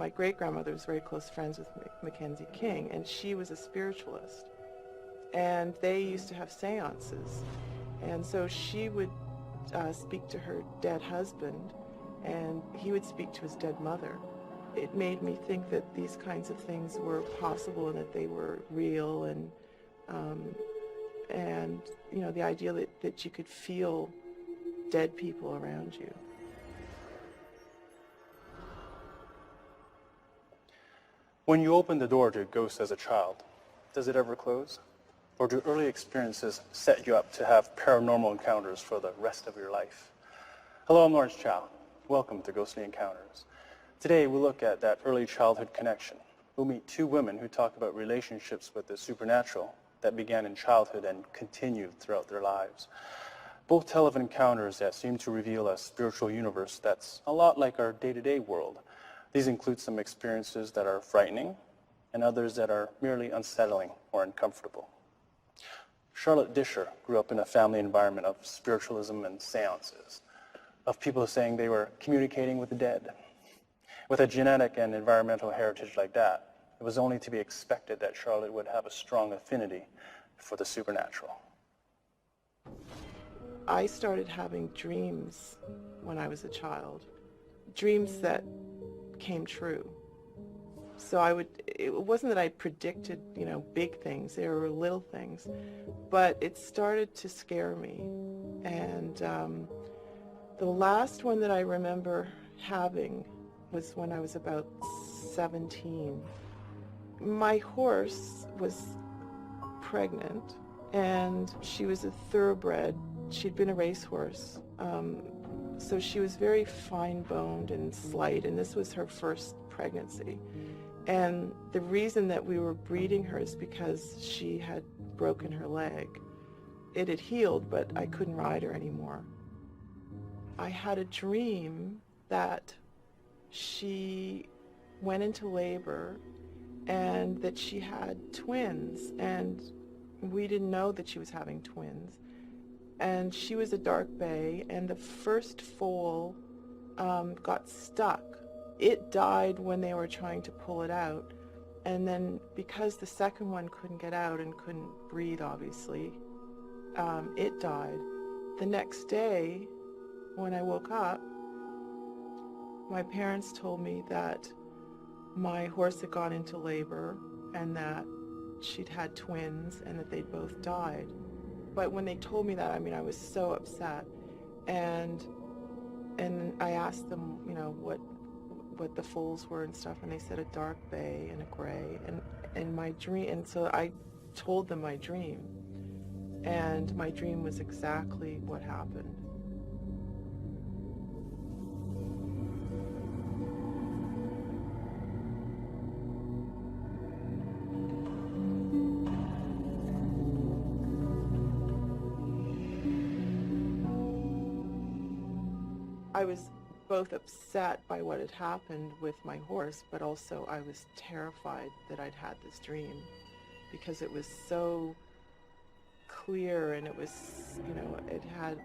my great-grandmother was very close friends with Mackenzie King, and she was a spiritualist. And they used to have seances. And so she would speak to her dead husband, and he would speak to his dead mother. It made me think that these kinds of things were possible and that they were real, and you know, the idea that you could feel dead people around you. When you open the door to ghosts as a child, does it ever close? Or do early experiences set you up to have paranormal encounters for the rest of your life? Hello, I'm Lawrence Chow. Welcome to Ghostly Encounters. Today we look at that early childhood connection. We'll meet two women who talk about relationships with the supernatural that began in childhood and continued throughout their lives. Both tell of encounters that seem to reveal a spiritual universe that's a lot like our day-to-day world. These include some experiences that are frightening and others that are merely unsettling or uncomfortable. Charlotte Disher grew up in a family environment of spiritualism and seances, of people saying they were communicating with the dead. With a genetic and environmental heritage like that, it was only to be expected that Charlotte would have a strong affinity for the supernatural. I started having dreams when I was a child, dreams that came true. So it wasn't that I predicted, you know, big things, there were little things, but it started to scare me. And the last one that I remember having was when I was about 17. My horse was pregnant, and she was a thoroughbred. She'd been a racehorse. So she was very fine-boned and slight, and this was her first pregnancy. And the reason that we were breeding her is because she had broken her leg. It had healed, but I couldn't ride her anymore. I had a dream that she went into labor and that she had twins, and we didn't know that she was having twins. And she was a dark bay, and the first foal got stuck. It died when they were trying to pull it out, and then because the second one couldn't get out and couldn't breathe, obviously, it died. The next day, when I woke up, my parents told me that my horse had gone into labor and that she'd had twins and that they'd both died. But when they told me that, I mean, I was so upset, and I asked them, you know, what the foals were and stuff, and they said a dark bay and a gray, and my dream, and so I told them my dream, and my dream was exactly what happened. I was both upset by what had happened with my horse, but also I was terrified that I'd had this dream, because it was so clear, and it was, you know, it had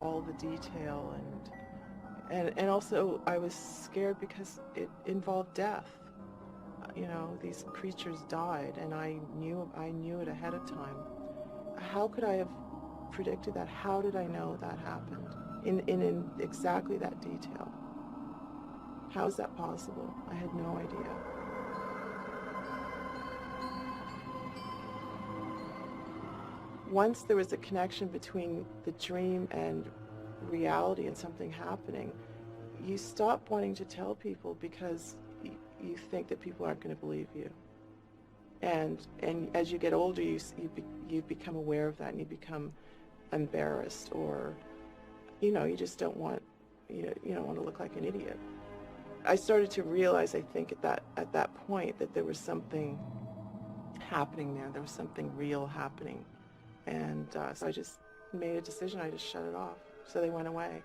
all the detail, and also I was scared because it involved death. you know, these creatures died, and I knew it ahead of time. How could I have predicted that? How did I know that happened in exactly that detail? How is that possible? I had no idea. Once there was a connection between the dream and reality and something happening, you stop wanting to tell people because you think that people aren't going to believe you. And as you get older, you become aware of that, and you become embarrassed, or you just don't want you don't want to look like an idiot. I started to realize, I think, at that point, that there was something happening there. There was something real happening, and so I just made a decision. I just shut it off. So they went away,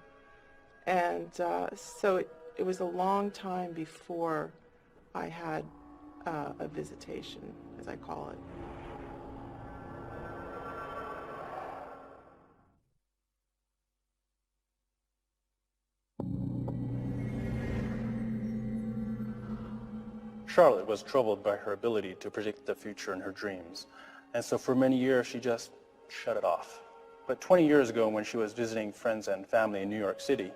and so it was a long time before I had a visitation, as I call it. Charlotte was troubled by her ability to predict the future in her dreams, and so for many years she just shut it off. But 20 years ago, when she was visiting friends and family in New York City,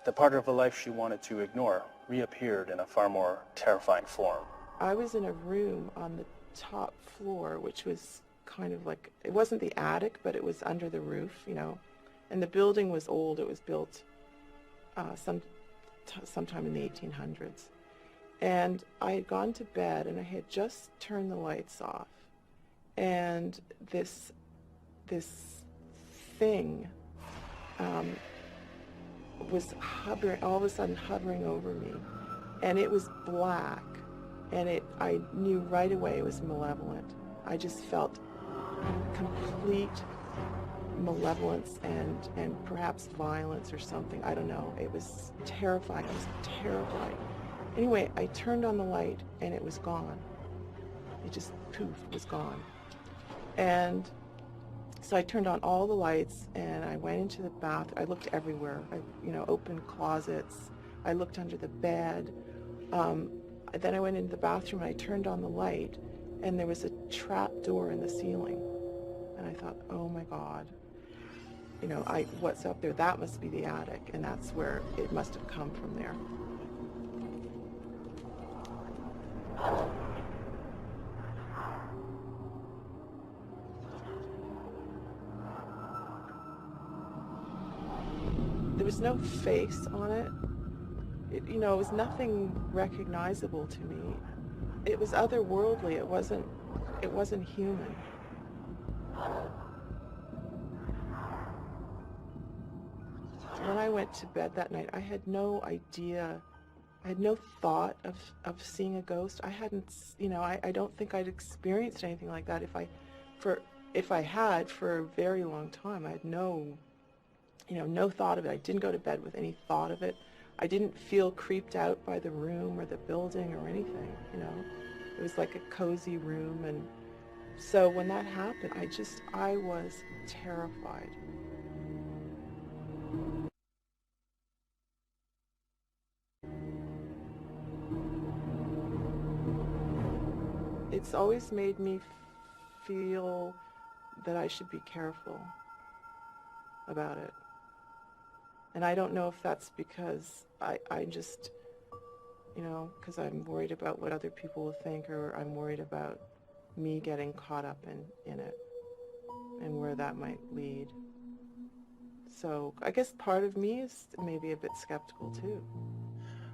the part of her life she wanted to ignore reappeared in a far more terrifying form. I was in a room on the top floor, which was kind of like, it wasn't the attic, but it was under the roof, and the building was old. It was built sometime in the 1800s. And I had gone to bed, and I had just turned the lights off, and this thing was hovering, all of a sudden hovering over me, and it was black, and I knew right away it was malevolent. I just felt complete malevolence and perhaps violence or something. I don't know. It was terrifying. I was terrified. Anyway, I turned on the light, and it was gone. It just, poof, was gone. And so I turned on all the lights, and I went into the bathroom. I looked everywhere. I, opened closets. I looked under the bed. Then I went into the bathroom, and I turned on the light, and there was a trap door in the ceiling. And I thought, oh my God, what's up there? That must be the attic, and that's where it must have come from there. There was no face on it. It was nothing recognizable to me. It was otherworldly. It wasn't human. When I went to bed that night, I had no idea. I had no thought of seeing a ghost. I hadn't, I don't think I'd experienced anything like that. If I had, for a very long time, I had no thought of it. I didn't go to bed with any thought of it. I didn't feel creeped out by the room or the building or anything, It was like a cozy room, and so when that happened, I was terrified. It's always made me feel that I should be careful about it. And I don't know if that's because I just, because I'm worried about what other people will think, or I'm worried about me getting caught up in it and where that might lead. So I guess part of me is maybe a bit skeptical too.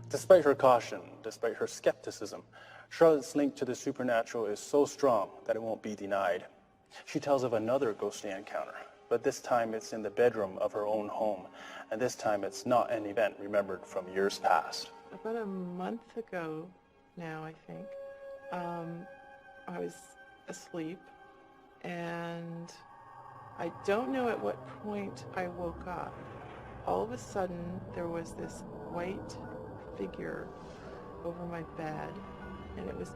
Despite her caution, despite her skepticism, Charlotte's link to the supernatural is so strong that it won't be denied. She tells of another ghostly encounter, but this time it's in the bedroom of her own home, and this time it's not an event remembered from years past. About a month ago now, I think, I was asleep, and I don't know at what point I woke up. All of a sudden, there was this white figure over my bed, and it was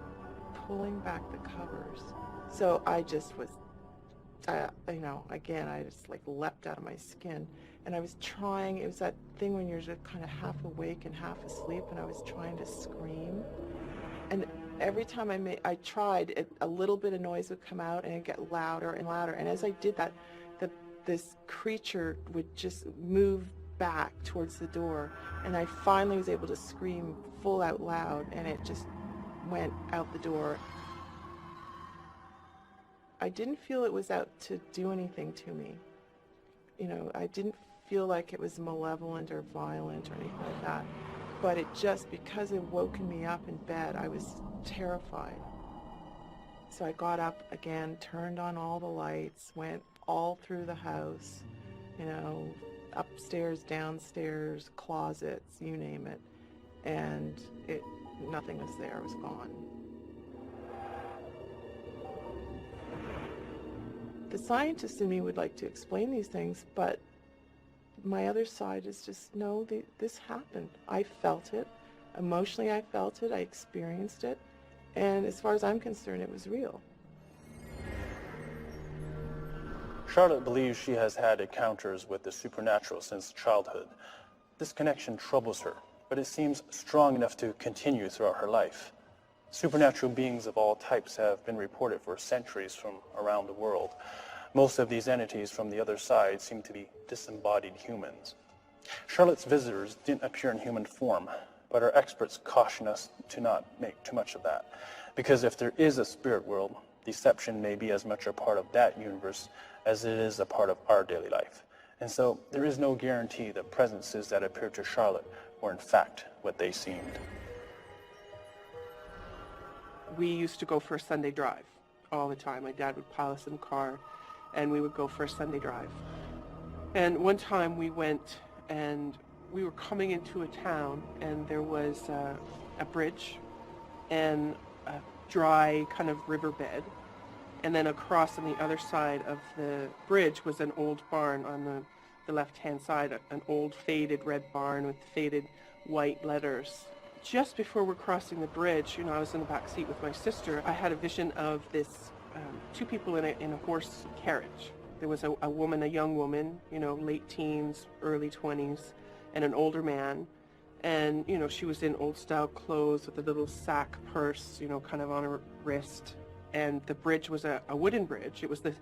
pulling back the covers. So I just was, again, I just like leapt out of my skin, and I was trying, it was that thing when you're just kind of half awake and half asleep, and I was trying to scream, and every time I tried, a little bit of noise would come out and it'd get louder and louder. And as I did that, this creature would just move back towards the door. And I finally was able to scream full out loud, and it just went out the door. I didn't feel it was out to do anything to me. You know, I didn't feel like it was malevolent or violent or anything like that. But it just, because it woken me up in bed, I was terrified. So I got up again, turned on all the lights, went all through the house, you know, upstairs, downstairs, closets, you name it. And nothing was there, it was gone. The scientist in me would like to explain these things, but my other side is just, no, this happened. I felt it. Emotionally, I felt it. I experienced it. And as far as I'm concerned, it was real. Charlotte believes she has had encounters with the supernatural since childhood. This connection troubles her, but it seems strong enough to continue throughout her life. Supernatural beings of all types have been reported for centuries from around the world. Most of these entities from the other side seem to be disembodied humans. Charlotte's visitors didn't appear in human form, but our experts caution us to not make too much of that, because if there is a spirit world, deception may be as much a part of that universe as it is a part of our daily life. And so there is no guarantee that presences that appeared to Charlotte were in fact what they seemed. We used to go for a Sunday drive all the time. My dad would pile us in the car and we would go for a Sunday drive. And one time we went and we were coming into a town, and there was a bridge and a dry kind of riverbed. And then across on the other side of the bridge was an old barn on the left-hand side, an old faded red barn with faded white letters. Just before we're crossing the bridge, you know, I was in the back seat with my sister. I had a vision of this two people in a horse carriage. There was a woman, a young woman, you know, late teens, early 20s, and an older man. And, you know, she was in old-style clothes with a little sack purse, you know, kind of on her wrist. And the bridge was a wooden bridge. It was the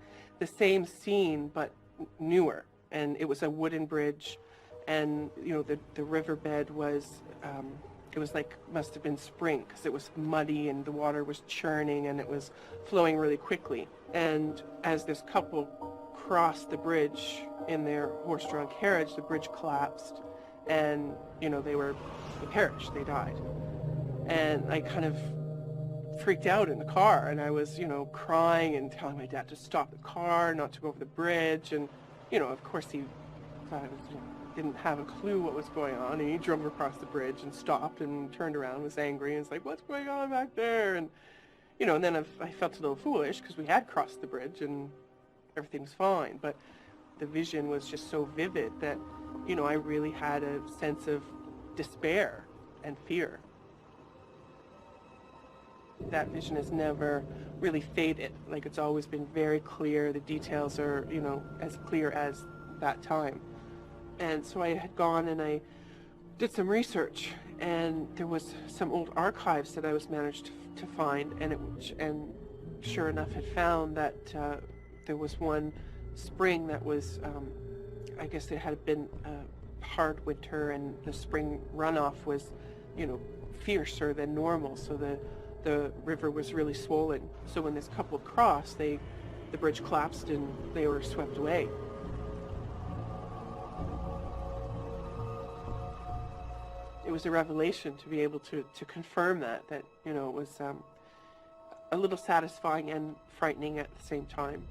same scene, but newer. And it was a wooden bridge. And, you know, the riverbed was, it was like, must have been spring, because it was muddy and the water was churning and it was flowing really quickly. And as this couple crossed the bridge in their horse-drawn carriage, the bridge collapsed. And, you know, they perished, they died. And I kind of freaked out in the car, and I was, you know, crying and telling my dad to stop the car, not to go over the bridge. And, you know, of course he thought I was, you know, didn't have a clue what was going on, and he drove across the bridge and stopped and turned around, was angry, and was like, what's going on back there? And, you know, and then I felt a little foolish because we had crossed the bridge and everything was fine. But the vision was just so vivid that, you know, I really had a sense of despair and fear. That vision has never really faded. Like, it's always been very clear. The details are, you know, as clear as that time. And so I had gone and I did some research, and there was some old archives that I was managed to find, and sure enough had found that there was one spring that was, I guess it had been a hard winter, and the spring runoff was, you know, fiercer than normal, so the river was really swollen. So when this couple crossed, the bridge collapsed and they were swept away. It was a revelation to be able to confirm that, you know, it was a little satisfying and frightening at the same time.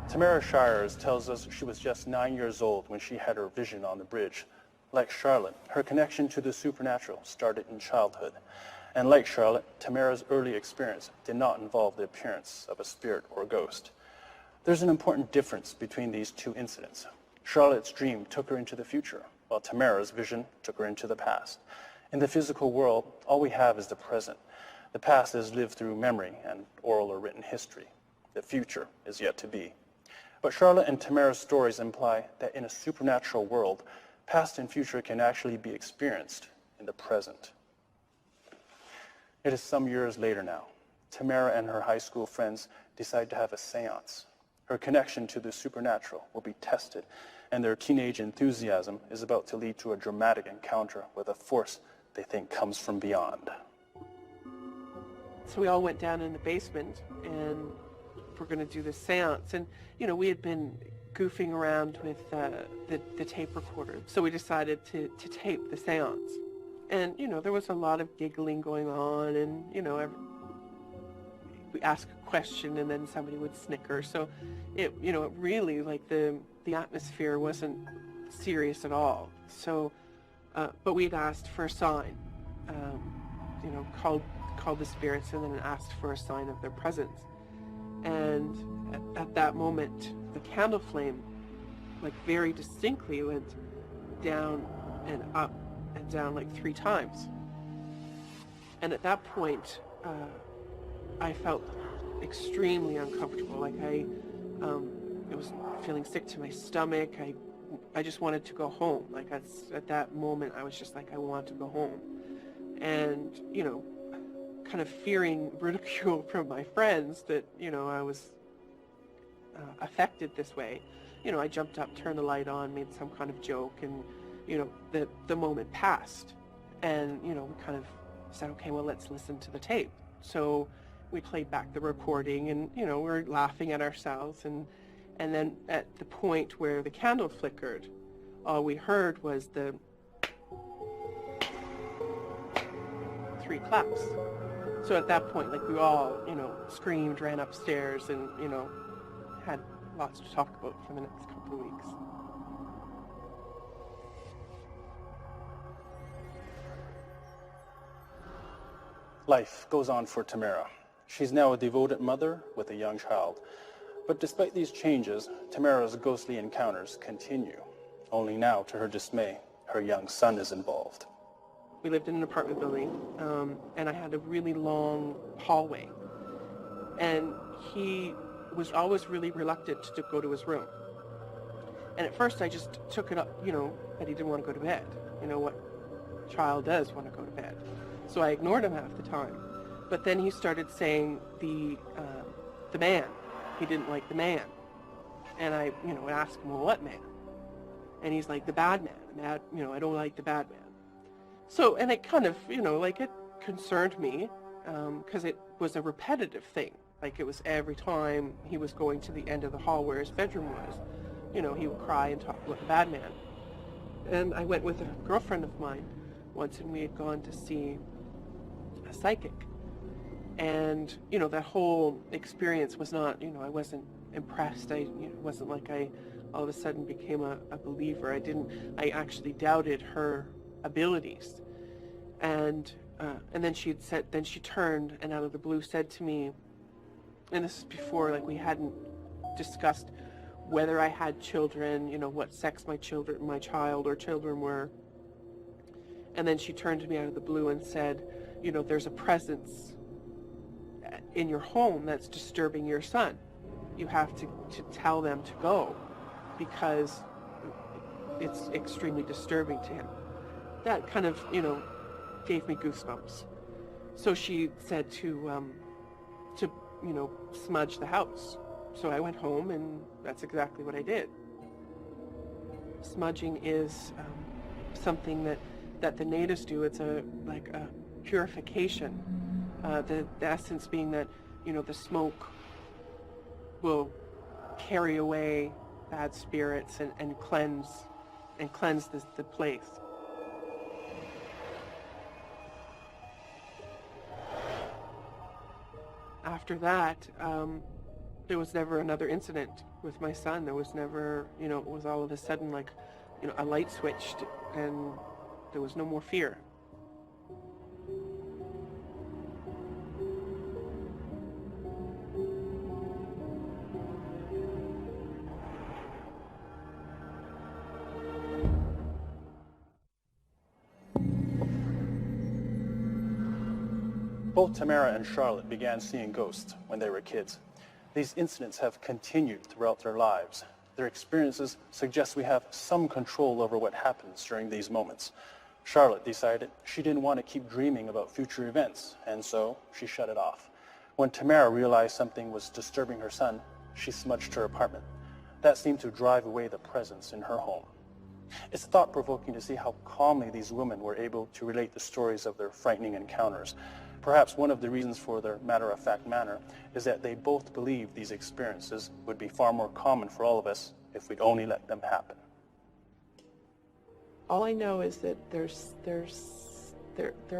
Tamara Shires tells us she was just 9 years old when she had her vision on the bridge. Like Charlotte, her connection to the supernatural started in childhood. And like Charlotte, Tamara's early experience did not involve the appearance of a spirit or ghost. There's an important difference between these two incidents. Charlotte's dream took her into the future, while Tamara's vision took her into the past. In the physical world, all we have is the present. The past is lived through memory and oral or written history. The future is yet to be. But Charlotte and Tamara's stories imply that in a supernatural world, past and future can actually be experienced in the present. It is some years later now. Tamara and her high school friends decide to have a seance. Her connection to the supernatural will be tested, and their teenage enthusiasm is about to lead to a dramatic encounter with a force they think comes from beyond. So we all went down in the basement, and we're going to do this seance. And, you know, we had been goofing around with the tape recorder, so we decided to tape the seance. And, you know, there was a lot of giggling going on, and, you know, we ask a question and then somebody would snicker. So it, you know, it really, like, the atmosphere wasn't serious at all. So, but we'd asked for a sign, you know, called the spirits, and then asked for a sign of their presence. And at that moment, the candle flame, like, very distinctly went down and up and down like 3 times. And at that point, I felt extremely uncomfortable. Like I was feeling sick to my stomach. I just wanted to go home. Like at that moment, I was just like, I want to go home. And, you know, kind of fearing ridicule from my friends that, you know, I was affected this way. You know, I jumped up, turned the light on, made some kind of joke, and, you know, the moment passed. And, you know, we kind of said, okay, well, let's listen to the tape. So we played back the recording, and, you know, we're laughing at ourselves. And then at the point where the candle flickered, all we heard was the 3 claps. So at that point, like, we all, you know, screamed, ran upstairs, and, you know, had lots to talk about for the next couple of weeks. Life goes on for Tamara. She's now a devoted mother with a young child. But despite these changes, Tamara's ghostly encounters continue. Only now, to her dismay, her young son is involved. We lived in an apartment building, and I had a really long hallway. And he was always really reluctant to go to his room. And at first I just took it up, you know, that he didn't want to go to bed. You know what child does want to go to bed. So I ignored him half the time. But then he started saying the man. He didn't like the man. And I, you know, asked him, well, what man? And he's like, the bad man. You know, I don't like the bad man. So, and it kind of, you know, like, it concerned me, because it was a repetitive thing. Like, it was every time he was going to the end of the hall where his bedroom was, you know, he would cry and talk about the bad man. And I went with a girlfriend of mine once, and we had gone to see a psychic. And, you know, that whole experience was not, you know, I wasn't impressed. It wasn't like I all of a sudden became a believer. I actually doubted her abilities. And then she turned and out of the blue said to me, and this is before, like, we hadn't discussed whether I had children, you know, what sex my child or children were. And then she turned to me out of the blue and said, you know, there's a presence in your home that's disturbing your son. You have to tell them to go, because it's extremely disturbing to him. That kind of, you know, gave me goosebumps. So she said to you know, smudge the house. So I went home, and that's exactly what I did. Smudging is something that the natives do. It's like a purification. The essence being that, you know, the smoke will carry away bad spirits and cleanse the place. After that, there was never another incident with my son. There was never, you know, it was all of a sudden like, you know, a light switched and there was no more fear. Both Tamara and Charlotte began seeing ghosts when they were kids. These incidents have continued throughout their lives. Their experiences suggest we have some control over what happens during these moments. Charlotte decided she didn't want to keep dreaming about future events, and so she shut it off. When Tamara realized something was disturbing her son, she smudged her apartment. That seemed to drive away the presence in her home. It's thought-provoking to see how calmly these women were able to relate the stories of their frightening encounters. Perhaps one of the reasons for their matter-of-fact manner is that they both believed these experiences would be far more common for all of us if we'd only let them happen. All I know is that there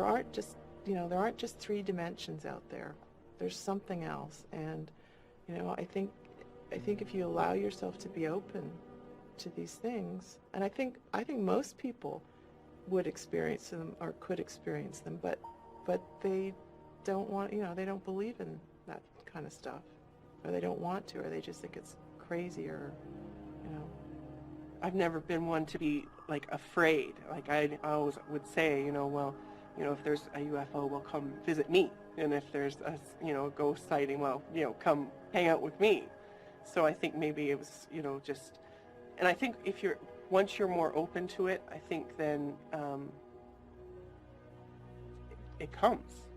aren't just, there aren't just three dimensions out there. There's something else, and I think if you allow yourself to be open to these things, and I think most people would experience them or could experience them, but they don't want, they don't believe in that kind of stuff, or they don't want to, or they just think it's crazy, or I've never been one to be like afraid. Like I always would say, if there's a UFO, well, come visit me, and if there's a ghost sighting, well, come hang out with me. So I think maybe it was just, and I think once you're more open to it, I think then it comes.